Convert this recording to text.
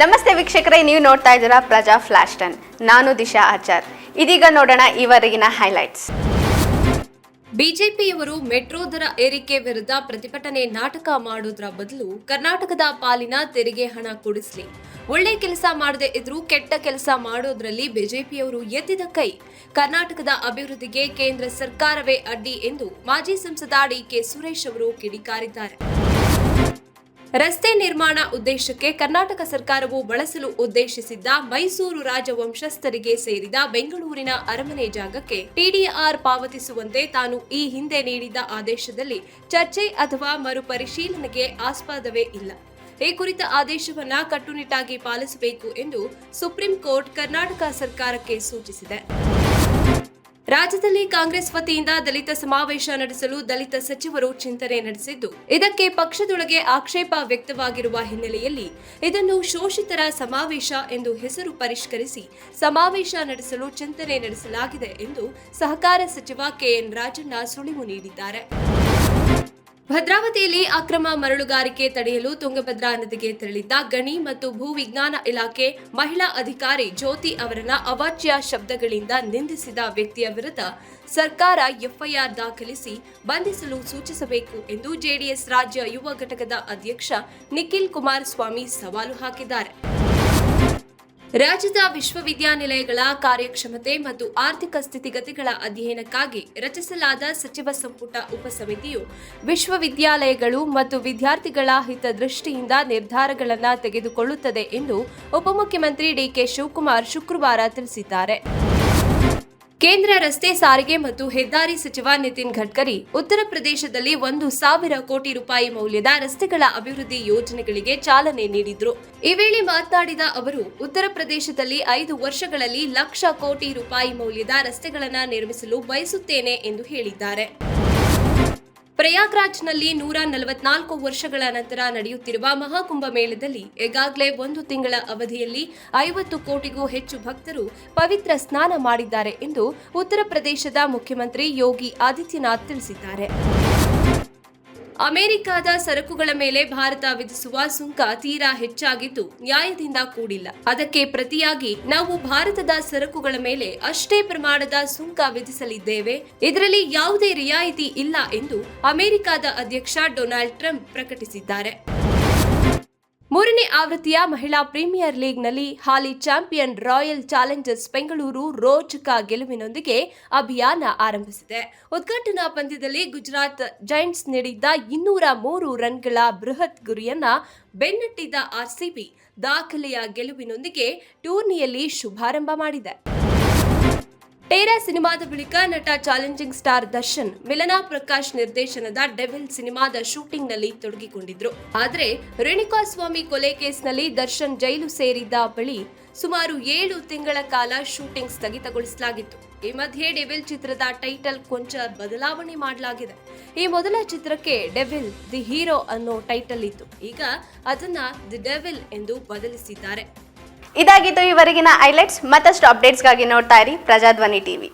ನಮಸ್ತೆ ವೀಕ್ಷಕರೇ, ನೀವು ನೋಡ್ತಾ ಇದ್ದೀರಾ ಪ್ರಜಾ ಫ್ಲಾಶ್ 10. ನಾನು ದಿಶಾ ಆಚಾರ್. ಇದೀಗ ನೋಡೋಣ ಈವರೆಗಿನ ಹೈಲೈಟ್ಸ್. ಬಿಜೆಪಿಯವರು ಮೆಟ್ರೋ ದರ ಏರಿಕೆ ವಿರುದ್ಧ ಪ್ರತಿಭಟನೆ ನಾಟಕ ಮಾಡೋದ್ರ ಬದಲು ಕರ್ನಾಟಕದ ಪಾಲಿನ ತೆರಿಗೆ ಹಣ ಕೊಡಿಸಲಿ. ಒಳ್ಳೆ ಕೆಲಸ ಮಾಡದೆ ಇದ್ರೂ ಕೆಟ್ಟ ಕೆಲಸ ಮಾಡೋದ್ರಲ್ಲಿ ಬಿಜೆಪಿಯವರು ಎತ್ತಿದ ಕೈ. ಕರ್ನಾಟಕದ ಅಭಿವೃದ್ಧಿಗೆ ಕೇಂದ್ರ ಸರ್ಕಾರವೇ ಅಡ್ಡಿ ಎಂದು ಮಾಜಿ ಸಂಸದ ಡಿಕೆ ಸುರೇಶ್ ಅವರು ಕಿಡಿಕಾರಿದ್ದಾರೆ. ರಸ್ತೆ ನಿರ್ಮಾಣ ಉದ್ದೇಶಕ್ಕೆ ಕರ್ನಾಟಕ ಸರ್ಕಾರವು ಬಳಸಲು ಉದ್ದೇಶಿಸಿದ್ದ ಮೈಸೂರು ರಾಜವಂಶಸ್ಥರಿಗೆ ಸೇರಿದ ಬೆಂಗಳೂರಿನ ಅರಮನೆ ಜಾಗಕ್ಕೆ ಟಿಡಿಆರ್ ಪಾವತಿಸುವಂತೆ ತಾನು ಈ ಹಿಂದೆ ನೀಡಿದ್ದ ಆದೇಶದಲ್ಲಿ ಚರ್ಚೆ ಅಥವಾ ಮರುಪರಿಶೀಲನೆಗೆ ಆಸ್ಪದವೇ ಇಲ್ಲ. ಈ ಕುರಿತ ಆದೇಶವನ್ನ ಕಟ್ಟುನಿಟ್ಟಾಗಿ ಪಾಲಿಸಬೇಕು ಎಂದು ಸುಪ್ರೀಂ ಕೋರ್ಟ್ ಕರ್ನಾಟಕ ಸರ್ಕಾರಕ್ಕೆ ಸೂಚಿಸಿದೆ. ರಾಜ್ಯದಲ್ಲಿ ಕಾಂಗ್ರೆಸ್ ವತಿಯಿಂದ ದಲಿತ ಸಮಾವೇಶ ನಡೆಸಲು ದಲಿತ ಸಚಿವರು ಚಿಂತನೆ ನಡೆಸಿದ್ದು, ಇದಕ್ಕೆ ಪಕ್ಷದೊಳಗೆ ಆಕ್ಷೇಪ ವ್ಯಕ್ತವಾಗಿರುವ ಹಿನ್ನೆಲೆಯಲ್ಲಿ ಇದನ್ನು ಶೋಷಿತರ ಸಮಾವೇಶ ಎಂದು ಹೆಸರು ಪರಿಷ್ಕರಿಸಿ ಸಮಾವೇಶ ನಡೆಸಲು ಚಿಂತನೆ ನಡೆಸಲಾಗಿದೆ ಎಂದು ಸಹಕಾರ ಸಚಿವ ಕೆಎನ್ ರಾಜಣ್ಣ ಸುಳಿವು ನೀಡಿದ್ದಾರೆ. ಭದ್ರಾವತಿಯಲ್ಲಿ ಅಕ್ರಮ ಮರಳುಗಾರಿಕೆ ತಡೆಯಲು ತುಂಗಭದ್ರಾ ನದಿಗೆ ತೆರಳಿದ್ದ ಗಣಿ ಮತ್ತು ಭೂ ವಿಜ್ಞಾನ ಇಲಾಖೆ ಮಹಿಳಾ ಅಧಿಕಾರಿ ಜ್ಯೋತಿ ಅವರನ್ನ ಅವಾಚ್ಯ ಶಬ್ದಗಳಿಂದ ನಿಂದಿಸಿದ ವ್ಯಕ್ತಿಯ ವಿರುದ್ಧ ಸರ್ಕಾರ ಎಫ್ಐಆರ್ ದಾಖಲಿಸಿ ಬಂಧಿಸಲು ಸೂಚಿಸಬೇಕು ಎಂದು ಜೆಡಿಎಸ್ ರಾಜ್ಯ ಯುವ ಘಟಕದ ಅಧ್ಯಕ್ಷ ನಿಖಿಲ್ ಕುಮಾರಸ್ವಾಮಿ ಸವಾಲು ಹಾಕಿದ್ದಾರೆ. ರಾಜ್ಯದ ವಿಶ್ವವಿದ್ಯಾನಿಲಯಗಳ ಕಾರ್ಯಕ್ಷಮತೆ ಮತ್ತು ಆರ್ಥಿಕ ಸ್ಥಿತಿಗತಿಗಳ ಅಧ್ಯಯನಕ್ಕಾಗಿ ರಚಿಸಲಾದ ಸಚಿವ ಸಂಪುಟ ಉಪಸಮಿತಿಯು ವಿಶ್ವವಿದ್ಯಾಲಯಗಳು ಮತ್ತು ವಿದ್ಯಾರ್ಥಿಗಳ ಹಿತದೃಷ್ಟಿಯಿಂದ ನಿರ್ಧಾರಗಳನ್ನು ತೆಗೆದುಕೊಳ್ಳುತ್ತದೆ ಎಂದು ಉಪಮುಖ್ಯಮಂತ್ರಿ ಡಿಕೆ ಶಿವಕುಮಾರ್ ಶುಕ್ರವಾರ ತಿಳಿಸಿದ್ದಾರೆ. ಕೇಂದ್ರ ರಸ್ತೆ ಸಾರಿಗೆ ಮತ್ತು ಹೆದ್ದಾರಿ ಸಚಿವ ನಿತಿನ್ ಗಡ್ಕರಿ ಉತ್ತರ ಪ್ರದೇಶದಲ್ಲಿ 1,000 ಕೋಟಿ ರೂಪಾಯಿ ಮೌಲ್ಯದ ರಸ್ತೆಗಳ ಅಭಿವೃದ್ಧಿ ಯೋಜನೆಗಳಿಗೆ ಚಾಲನೆ ನೀಡಿದ್ರು. ಈ ವೇಳೆ ಮಾತನಾಡಿದ ಅವರು, ಉತ್ತರ ಪ್ರದೇಶದಲ್ಲಿ 5 ವರ್ಷಗಳಲ್ಲಿ 1,00,000 ಕೋಟಿ ರೂಪಾಯಿ ಮೌಲ್ಯದ ರಸ್ತೆಗಳನ್ನು ನಿರ್ಮಿಸಲು ಬಯಸುತ್ತೇನೆ ಎಂದು ಹೇಳಿದ್ದಾರೆ. ಪ್ರಯಾಗ್ರಾಜ್ನಲ್ಲಿ 144 ವರ್ಷಗಳ ನಂತರ ನಡೆಯುತ್ತಿರುವ ಮಹಾಕುಂಭ ಮೇಳದಲ್ಲಿ ಈಗಾಗಲೇ 1 ತಿಂಗಳ ಅವಧಿಯಲ್ಲಿ 50 ಕೋಟಿಗೂ ಹೆಚ್ಚು ಭಕ್ತರು ಪವಿತ್ರ ಸ್ನಾನ ಮಾಡಿದ್ದಾರೆ ಎಂದು ಉತ್ತರ ಪ್ರದೇಶದ ಮುಖ್ಯಮಂತ್ರಿ ಯೋಗಿ ಆದಿತ್ಯನಾಥ್ ತಿಳಿಸಿದ್ದಾರೆ. ಅಮೆರಿಕದ ಸರಕುಗಳ ಮೇಲೆ ಭಾರತ ವಿಧಿಸುವ ಸುಂಕ ತೀರಾ ಹೆಚ್ಚಾಗಿದ್ದು ನ್ಯಾಯದಿಂದ ಕೂಡಿಲ್ಲ. ಅದಕ್ಕೆ ಪ್ರತಿಯಾಗಿ ನಾವು ಭಾರತದ ಸರಕುಗಳ ಮೇಲೆ ಅಷ್ಟೇ ಪ್ರಮಾಣದ ಸುಂಕ ವಿಧಿಸಲಿದ್ದೇವೆ. ಇದರಲ್ಲಿ ಯಾವುದೇ ರಿಯಾಯಿತಿ ಇಲ್ಲ ಎಂದು ಅಮೆರಿಕದ ಅಧ್ಯಕ್ಷ ಡೊನಾಲ್ಡ್ ಟ್ರಂಪ್ ಪ್ರಕಟಿಸಿದ್ದಾರೆ. 3ನೇ ಆವೃತ್ತಿಯ ಮಹಿಳಾ ಪ್ರೀಮಿಯರ್ ಲೀಗ್ನಲ್ಲಿ ಹಾಲಿ ಚಾಂಪಿಯನ್ ರಾಯಲ್ ಚಾಲೆಂಜರ್ಸ್ ಬೆಂಗಳೂರು ರೋಚಕ ಗೆಲುವಿನೊಂದಿಗೆ ಅಭಿಯಾನ ಆರಂಭಿಸಿದೆ. ಉದ್ಘಾಟನಾ ಪಂದ್ಯದಲ್ಲಿ ಗುಜರಾತ್ ಜೈಂಟ್ಸ್ ನೀಡಿದ್ದ 203 ರನ್ಗಳ ಬೃಹತ್ ಗುರಿಯನ್ನ ಬೆನ್ನಟ್ಟಿದ್ದ ಆರ್ಸಿಬಿ ದಾಖಲೆಯ ಗೆಲುವಿನೊಂದಿಗೆ ಟೂರ್ನಿಯಲ್ಲಿ ಶುಭಾರಂಭ ಮಾಡಿದೆ. ಟೇರಾ ಸಿನಿಮಾದ ಬಳಿಕ ನಟ ಚಾಲೆಂಜಿಂಗ್ ಸ್ಟಾರ್ ದರ್ಶನ್ ಮಿಲನಾ ಪ್ರಕಾಶ್ ನಿರ್ದೇಶನದ ಡೆವಿಲ್ ಸಿನಿಮಾದ ಶೂಟಿಂಗ್ನಲ್ಲಿ ತೊಡಗಿಕೊಂಡಿದ್ರು. ಆದರೆ ರೇಣುಕಾಸ್ವಾಮಿ ಕೊಲೆ ಕೇಸ್ನಲ್ಲಿ ದರ್ಶನ್ ಜೈಲು ಸೇರಿದ್ದ ಬಳಿ ಸುಮಾರು 7 ತಿಂಗಳ ಕಾಲ ಶೂಟಿಂಗ್ ಸ್ಥಗಿತಗೊಳಿಸಲಾಗಿತ್ತು. ಈ ಮಧ್ಯೆ ಡೆವಿಲ್ ಚಿತ್ರದ ಟೈಟಲ್ ಕೊಂಚ ಬದಲಾವಣೆ ಮಾಡಲಾಗಿದೆ. ಈ ಮೊದಲ ಚಿತ್ರಕ್ಕೆ ಡೆವಿಲ್ ದಿ ಹೀರೋ ಅನ್ನೋ ಟೈಟಲ್ ಇತ್ತು. ಈಗ ಅದನ್ನ ದಿ ಡೆವಿಲ್ ಎಂದು ಬದಲಿಸಿದ್ದಾರೆ. ಇದಾಗಿತ್ತು ಈವರೆಗಿನ ಹೈಲೈಟ್ಸ್. ಮತ್ತಷ್ಟು ಅಪ್ಡೇಟ್ಸ್ಗಾಗಿ ನೋಡ್ತಾ ಇರಿ ಪ್ರಜಾಧ್ವನಿ ಟಿವಿ.